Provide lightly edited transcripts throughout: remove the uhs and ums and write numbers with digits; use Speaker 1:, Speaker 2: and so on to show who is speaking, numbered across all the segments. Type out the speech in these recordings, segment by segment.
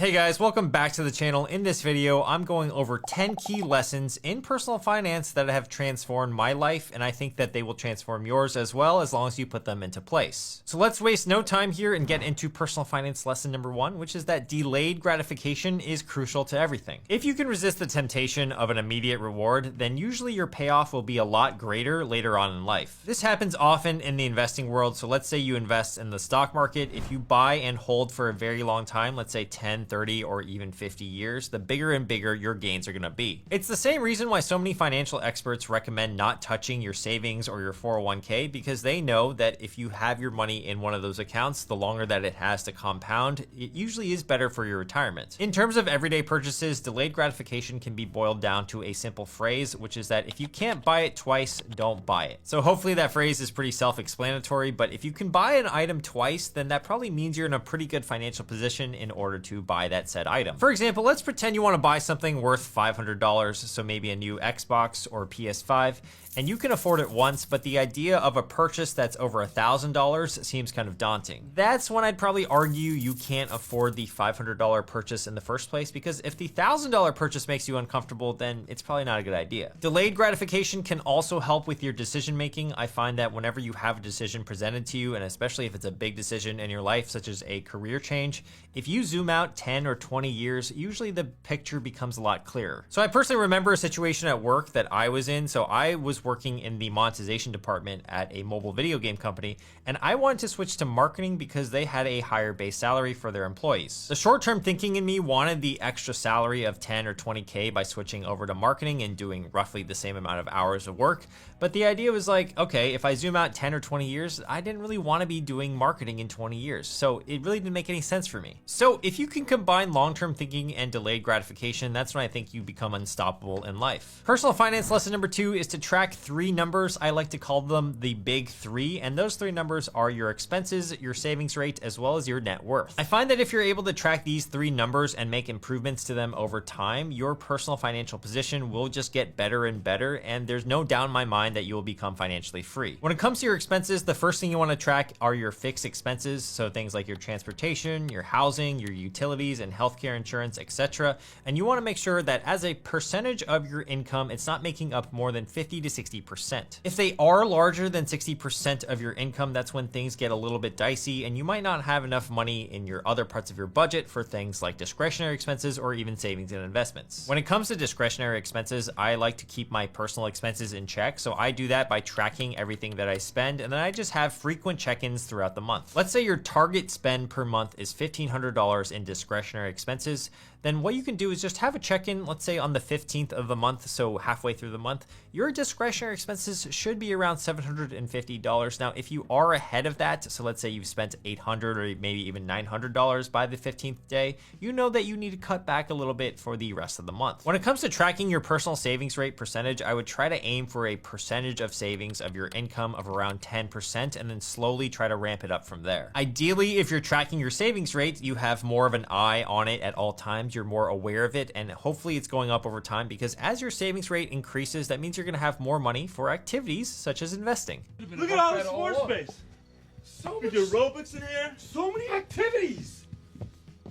Speaker 1: Hey guys, welcome back to the channel. In this video, I'm going over 10 key lessons in personal finance that have transformed my life, and I think that they will transform yours as well, as long as you put them into place. So let's waste no time here and get into personal finance lesson number 1, which is that delayed gratification is crucial to everything. If you can resist the temptation of an immediate reward, then usually your payoff will be a lot greater later on in life. This happens often in the investing world. So let's say you invest in the stock market. If you buy and hold for a very long time, let's say 10, 30, or even 50 years, the bigger and bigger your gains are going to be. It's the same reason why so many financial experts recommend not touching your savings or your 401k, because they know that if you have your money in one of those accounts, the longer that it has to compound, it usually is better for your retirement. In terms of everyday purchases, delayed gratification can be boiled down to a simple phrase, which is that if you can't buy it twice, don't buy it. So hopefully that phrase is pretty self-explanatory, but if you can buy an item twice, then that probably means you're in a pretty good financial position in order to buy that said item. For example, let's pretend you want to buy something worth $500, so maybe a new Xbox or PS5, and you can afford it once, but the idea of a purchase that's over $1,000 seems kind of daunting. That's when I'd probably argue you can't afford the $500 purchase in the first place, because if the $1,000 purchase makes you uncomfortable, then it's probably not a good idea. Delayed gratification can also help with your decision making. I find that whenever you have a decision presented to you, and especially if it's a big decision in your life, such as a career change, if you zoom out 10 or 20 years, usually the picture becomes a lot clearer. So I personally remember a situation at work that I was in. So I was working in the monetization department at a mobile video game company, and I wanted to switch to marketing because they had a higher base salary for their employees. The short-term thinking in me wanted the extra salary of 10 or 20K by switching over to marketing and doing roughly the same amount of hours of work. But the idea was like, okay, if I zoom out 10 or 20 years, I didn't really want to be doing marketing in 20 years. So it really didn't make any sense for me. So if you can combine long-term thinking and delayed gratification, that's when I think you become unstoppable in life. Personal finance lesson number 2 is to track 3 numbers. I like to call them the big 3, and those 3 numbers are your expenses, your savings rate, as well as your net worth. I find that if you're able to track these 3 numbers and make improvements to them over time, your personal financial position will just get better and better, and there's no doubt in my mind that you will become financially free. When it comes to your expenses, the first thing you want to track are your fixed expenses, so things like your transportation, your housing, your utilities and healthcare insurance, etc. And you want to make sure that as a percentage of your income, it's not making up more than 50 to 60%. If they are larger than 60% of your income, that's when things get a little bit dicey, and you might not have enough money in your other parts of your budget for things like discretionary expenses or even savings and investments. When it comes to discretionary expenses, I like to keep my personal expenses in check, so I do that by tracking everything that I spend, and then I just have frequent check-ins throughout the month. Let's say your target spend per month is $1,500 in discretionary expenses. Then what you can do is just have a check-in, let's say on the 15th of the month, so halfway through the month. Your discretionary expenses should be around $750. Now, if you are ahead of that, so let's say you've spent $800 or maybe even $900 by the 15th day, you know that you need to cut back a little bit for the rest of the month. When it comes to tracking your personal savings rate percentage, I would try to aim for a percentage of savings of your income of around 10%, and then slowly try to ramp it up from there. Ideally, if you're tracking your savings rate, you have more of an eye on it at all times. You're more aware of it, and hopefully it's going up over time, because as your savings rate increases, that means you're going to have more money for activities such as investing.
Speaker 2: Look at all this floor space.
Speaker 3: So
Speaker 2: We do aerobics in here.
Speaker 3: so many activities.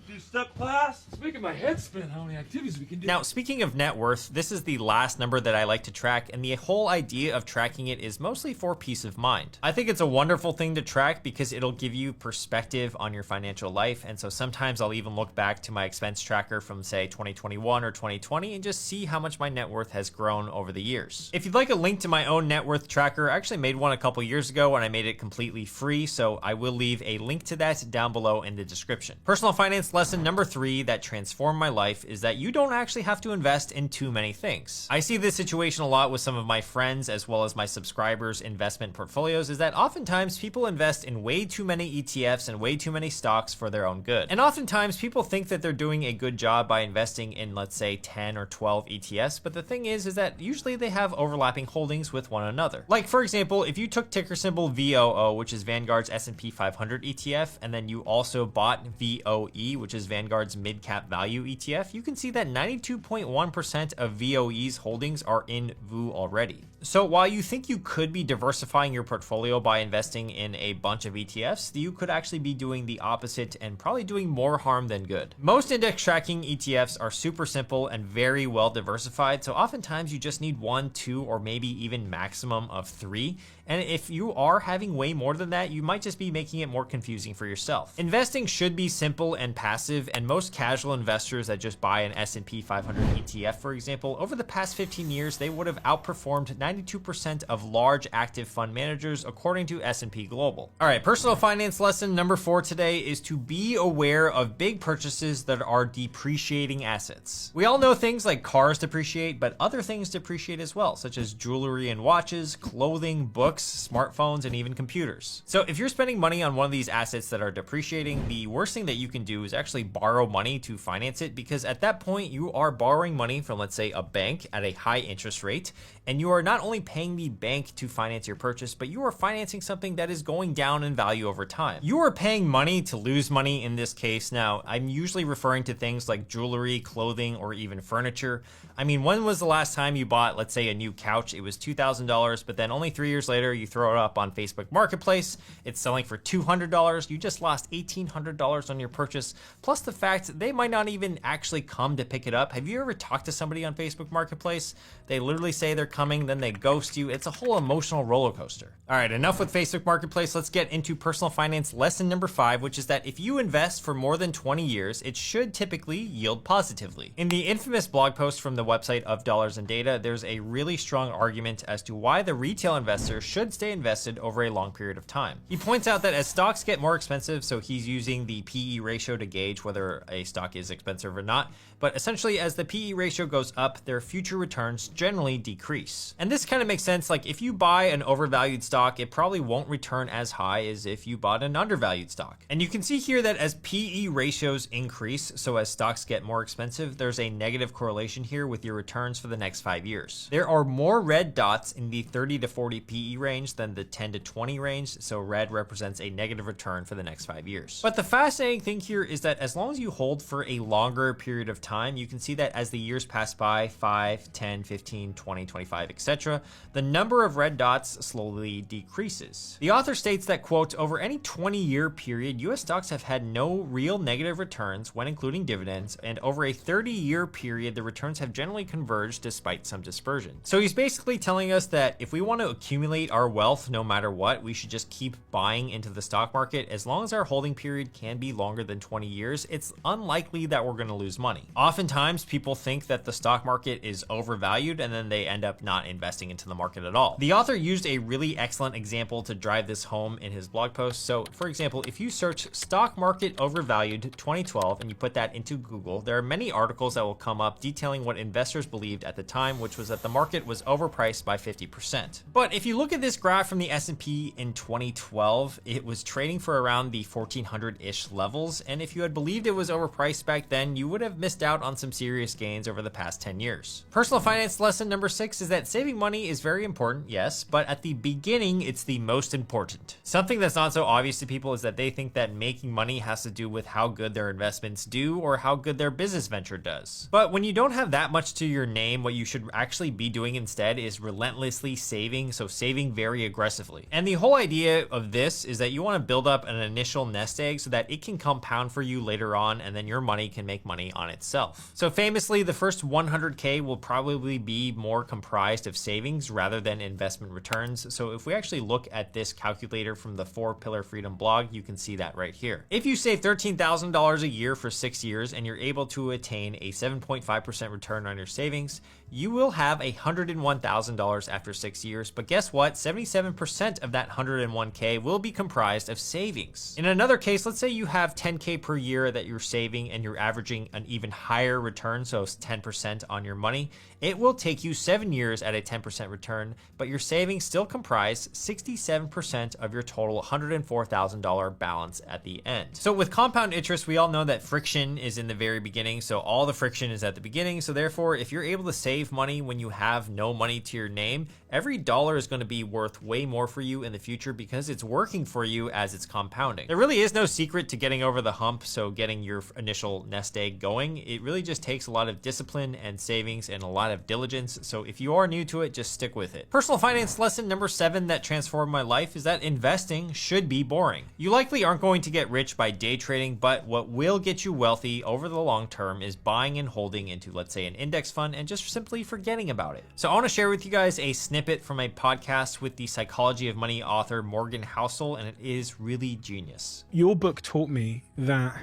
Speaker 2: Do step class.
Speaker 3: It's making my head spin how many activities we can do.
Speaker 1: Now, speaking of net worth, this is the last number that I like to track, and the whole idea of tracking it is mostly for peace of mind. I think it's a wonderful thing to track because it'll give you perspective on your financial life, and so sometimes I'll even look back to my expense tracker from, say, 2021 or 2020 and just see how much my net worth has grown over the years. If you'd like a link to my own net worth tracker, I actually made one a couple years ago and I made it completely free, so I will leave a link to that down below in the description. Personal finance lesson number 3 that transformed my life is that you don't actually have to invest in too many things. I see this situation a lot with some of my friends as well as my subscribers' investment portfolios, is that oftentimes people invest in way too many ETFs and way too many stocks for their own good. And oftentimes people think that they're doing a good job by investing in, let's say, 10 or 12 ETFs, but the thing is that usually they have overlapping holdings with one another. Like, for example, if you took ticker symbol VOO, which is Vanguard's S&P 500 ETF, and then you also bought VOE, which which is Vanguard's mid-cap value ETF, you can see that 92.1% of VOE's holdings are in VOO already. So while you think you could be diversifying your portfolio by investing in a bunch of ETFs, you could actually be doing the opposite and probably doing more harm than good. Most index tracking ETFs are super simple and very well diversified, so oftentimes you just need 1, 2, or maybe even maximum of 3. And if you are having way more than that, you might just be making it more confusing for yourself. Investing should be simple and passive, and most casual investors that just buy an S&P 500 ETF, for example, over the past 15 years, they would have outperformed 92% of large active fund managers according to S&P Global. All right, personal finance lesson number 4 today is to be aware of big purchases that are depreciating assets. We all know things like cars depreciate, but other things depreciate as well, such as jewelry and watches, clothing, books, smartphones, and even computers. So if you're spending money on one of these assets that are depreciating, the worst thing that you can do is actually borrow money to finance it, because at that point you are borrowing money from, let's say, a bank at a high interest rate, and you are not only paying the bank to finance your purchase, but you are financing something that is going down in value over time. You are paying money to lose money in this case. Now, I'm usually referring to things like jewelry, clothing, or even furniture. I mean, when was the last time you bought, let's say, a new couch? It was $2,000, but then only 3 years later, you throw it up on Facebook Marketplace. It's selling for $200. You just lost $1,800 on your purchase, plus the fact they might not even actually come to pick it up. Have you ever talked to somebody on Facebook Marketplace? They literally say they're coming, then they ghost you. It's a whole emotional roller coaster. All right, enough with Facebook Marketplace. Let's get into personal finance lesson number 5, which is that if you invest for more than 20 years, it should typically yield positively. In the infamous blog post from the website of Dollars and Data, there's a really strong argument as to why the retail investor should stay invested over a long period of time. He points out that as stocks get more expensive, so he's using the PE ratio to gauge whether a stock is expensive or not, but essentially as the PE ratio goes up, their future returns generally decrease. And this kind of makes sense. Like if you buy an overvalued stock, it probably won't return as high as if you bought an undervalued stock. And you can see here that as PE ratios increase, so as stocks get more expensive, there's a negative correlation here with your returns for the next 5 years. There are more red dots in the 30 to 40 PE range than the 10 to 20 range, so red represents a negative return for the next 5 years. But the fascinating thing here is that as long as you hold for a longer period of time, you can see that as the years pass by, 5, 10, 15, 20, 25, etc., the number of red dots slowly decreases. The author states that, quote, over any 20-year period, US stocks have had no real negative returns when including dividends, and over a 30-year period, the returns have generally converged despite some dispersion. So he's basically telling us that if we want to accumulate our wealth no matter what, we should just keep buying into the stock market. As long as our holding period can be longer than 20 years, it's unlikely that we're going to lose money. Oftentimes, people think that the stock market is overvalued and then they end up not investing into the market at all. The author used a really excellent example to drive this home in his blog post. So for example, if you search stock market overvalued 2012 and you put that into Google, there are many articles that will come up detailing what investors believed at the time, which was that the market was overpriced by 50%. But if you look at this graph from the S&P in 2012, it was trading for around the 1400-ish levels. And if you had believed it was overpriced back then, you would have missed out on some serious gains over the past 10 years. Personal finance lesson number 6 is that saving money is very important, yes, but at the beginning, it's the most important. Something that's not so obvious to people is that they think that making money has to do with how good their investments do or how good their business venture does. But when you don't have that much to your name, what you should actually be doing instead is relentlessly saving, so saving very aggressively. And the whole idea of this is that you want to build up an initial nest egg so that it can compound for you later on, and then your money can make money on itself. So famously, the first 100K will probably be more comprised of savings rather than investment returns. So if we actually look at this calculator from the 4 Pillar Freedom blog, you can see that right here. If you save $13,000 a year for 6 years and you're able to attain a 7.5% return on your savings, you will have $101,000 after 6 years. But guess what? 77% of that 101K will be comprised of savings. In another case, let's say you have 10K per year that you're saving and you're averaging an even higher return, so 10% on your money. It will take you 7 years at a 10% return, but your savings still comprise 67% of your total $104,000 balance at the end. So with compound interest, we all know that friction is in the very beginning, so all the friction is at the beginning. So therefore, if you're able to save money when you have no money to your name, every dollar is going to be worth way more for you in the future because it's working for you as it's compounding. There really is no secret to getting over the hump, so getting your initial nest egg going. It really just takes a lot of discipline and savings and a lot of diligence, so if you are new to it, just stick with it. Personal finance lesson number 7 that transformed my life is that investing should be boring. You likely aren't going to get rich by day trading, but what will get you wealthy over the long term is buying and holding into, let's say, an index fund and just simply forgetting about it. So I want to share with you guys a snippet from a podcast with the Psychology of Money author Morgan Housel, and it is really genius.
Speaker 4: Your book taught me that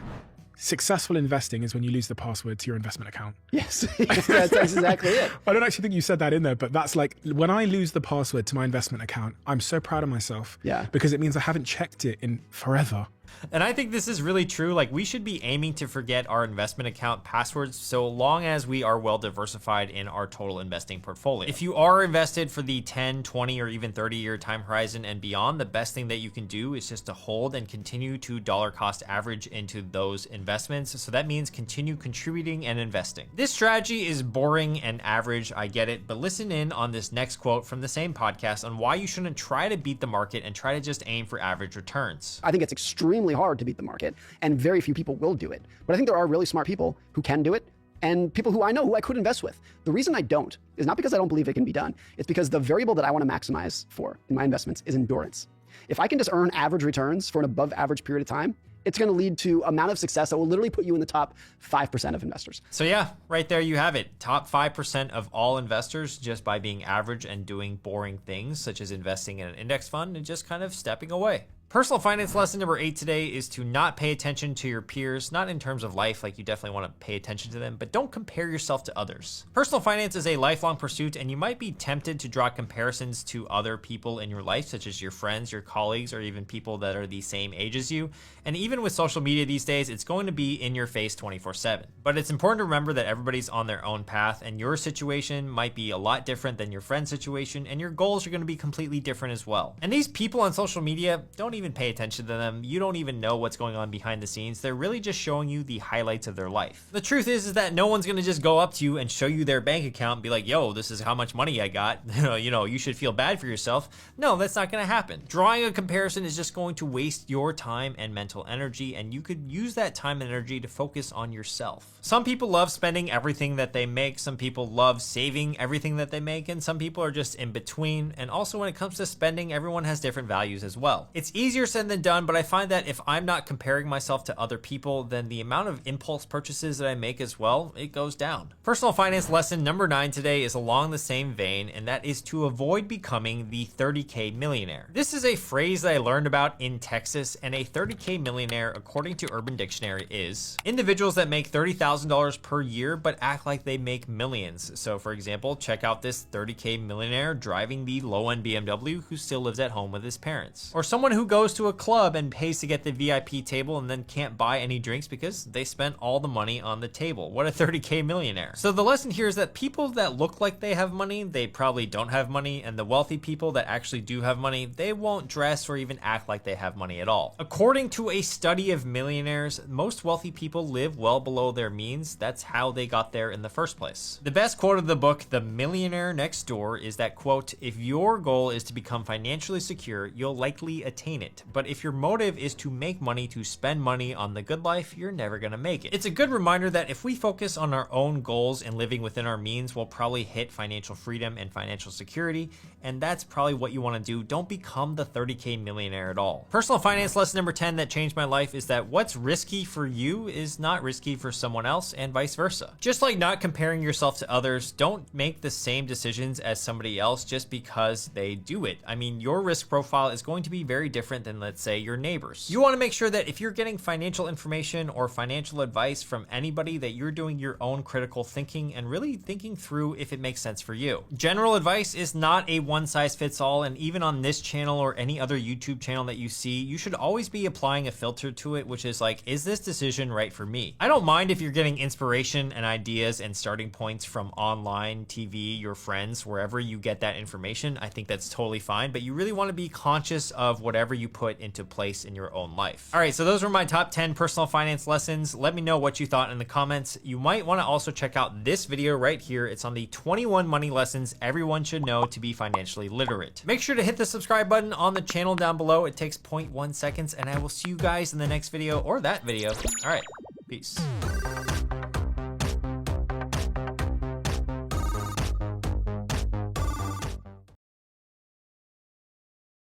Speaker 4: successful investing is when you lose the password to your investment account.
Speaker 5: Yes, that's exactly it.
Speaker 4: I don't actually think you said that in there, but that's like, when I lose the password to my investment account, I'm so proud of myself.
Speaker 5: Yeah.
Speaker 4: Because it means I haven't checked it in forever.
Speaker 1: And I think this is really true. Like, we should be aiming to forget our investment account passwords so long as we are well diversified in our total investing portfolio. If you are invested for the 10, 20, or even 30-year time horizon and beyond, the best thing that you can do is just to hold and continue to dollar cost average into those investments. So that means continue contributing and investing. This strategy is boring and average, I get it, but listen in on this next quote from the same podcast on why you shouldn't try to beat the market and try to just aim for average returns.
Speaker 5: I think it's extremely hard to beat the market, and very few people will do it. But I think there are really smart people who can do it, and people who I know who I could invest with. The reason I don't is not because I don't believe it can be done. It's because the variable that I want to maximize for in my investments is endurance. If I can just earn average returns for an above average period of time, it's going to lead to amount of success that will literally put you in the top 5% of investors.
Speaker 1: So yeah, right there you have it. Top 5% of all investors just by being average and doing boring things such as investing in an index fund and just kind of stepping away. Personal finance lesson number 8 today is to not pay attention to your peers, not in terms of life, like you definitely want to pay attention to them, but don't compare yourself to others. Personal finance is a lifelong pursuit, and you might be tempted to draw comparisons to other people in your life, such as your friends, your colleagues, or even people that are the same age as you. And even with social media these days, it's going to be in your face 24/7. But it's important to remember that everybody's on their own path, and your situation might be a lot different than your friend's situation, and your goals are going to be completely different as well. And these people on social media, don't even pay attention to them. You don't even know what's going on behind the scenes. They're really just showing you the highlights of their life. The truth is that no one's gonna just go up to you and show you their bank account and be like, yo, this is how much money I got. You should feel bad for yourself. No, that's not gonna happen. Drawing a comparison is just going to waste your time and mental energy, and you could use that time and energy to focus on yourself. Some people love spending everything that they make. Some people love saving everything that they make, and some people are just in between. And also when it comes to spending, everyone has different values as well. It's easier said than done, but I find that if I'm not comparing myself to other people, then the amount of impulse purchases that I make as well, it goes down. Personal finance lesson number 9 today is along the same vein, and that is to avoid becoming the 30K millionaire. This is a phrase that I learned about in Texas, and a 30K millionaire, according to Urban Dictionary, is individuals that make $30,000 per year but act like they make millions. So for example, check out this 30K millionaire driving the low-end BMW who still lives at home with his parents. Or someone who goes to a club and pays to get the VIP table and then can't buy any drinks because they spent all the money on the table. What a 30K millionaire. So the lesson here is that people that look like they have money, they probably don't have money, and the wealthy people that actually do have money, they won't dress or even act like they have money at all. According to a study of millionaires, most wealthy people live well below their means. That's how they got there in the first place. The best quote of the book, The Millionaire Next Door, is that, quote, "If your goal is to become financially secure, you'll likely attain it. But if your motive is to make money, to spend money on the good life, you're never gonna make it." It's a good reminder that if we focus on our own goals and living within our means, we'll probably hit financial freedom and financial security, and that's probably what you wanna do. Don't become the 30K millionaire at all. Personal finance lesson number 10 that changed my life is that what's risky for you is not risky for someone else, and vice versa. Just like not comparing yourself to others, don't make the same decisions as somebody else just because they do it. I mean, your risk profile is going to be very different than, let's say, your neighbors. You want to make sure that if you're getting financial information or financial advice from anybody, that you're doing your own critical thinking and really thinking through if it makes sense for you. General advice is not a one-size-fits-all, and even on this channel or any other YouTube channel that you see, you should always be applying a filter to it, which is like, is this decision right for me? I don't mind if you're getting inspiration and ideas and starting points from online, TV, your friends, wherever you get that information. I think that's totally fine, but you really want to be conscious of whatever you you put into place in your own life. All right, so those were my top 10 personal finance lessons. Let me know what you thought in the comments. You might want to also check out this video right here. It's on the 21 money lessons everyone should know to be financially literate. Make sure to hit the subscribe button on the channel down below. It takes 0.1 seconds, and I will see you guys in the next video or that video. All right, peace.